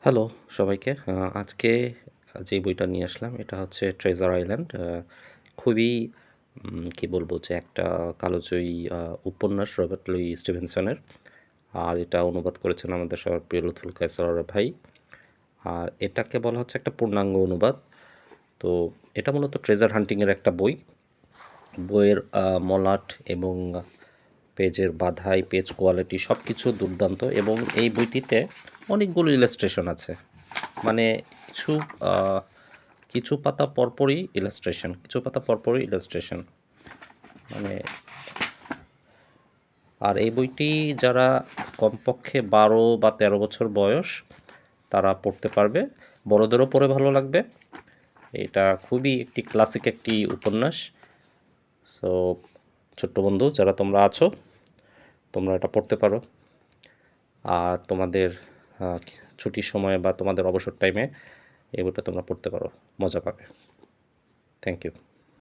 Hello সবাইকে। আজকে যে বইটা নিয়ে আসলাম এটা হচ্ছে 'ট্রেজার আইল্যান্ড'। খুবই কি বলবো যে একটা কালজয়ী উপন্যাস রবার্ট লুই স্টিভেনসনের। আর এটা অনুবাদ করেছেন আমাদের সবার প্রিয় লুৎফুল কায়সার ভাই। আর এটাকে বলা হচ্ছে একটা পূর্ণাঙ্গ অনুবাদ। তো এটা মূলত ট্রেজার হান্টিংয়ের একটা বই। বইয়ের মলাট এবং পেজের বাঁধাই, পেজ কোয়ালিটি সব কিছু দুর্দান্ত এবং এই বইটিতে অনেকগুলো ইলাস্ট্রেশন আছে। মানে কিছু আ কিছু পাতা পরপরই ইলাস্ট্রেশন, কিছু পাতা পরপরই ইলাস্ট্রেশন। মানে আর এই বইটি যারা কমপক্ষে ১২ বা ১৩ বছর বয়স তারা পড়তে পারবে। বড়দেরও পড়ে ভালো লাগবে। এটা খুবই একটি ক্লাসিক একটি উপন্যাস। সো ছোট্ট বন্ধু যারা তোমরা আছো, তোমরা এটা পড়তে পারো। আর তোমাদের আ ছুটির সময়ে বা তোমাদের অবসর টাইমে এই বইটা তোমরা পড়তে পারো। মজা পাবে। Thank you.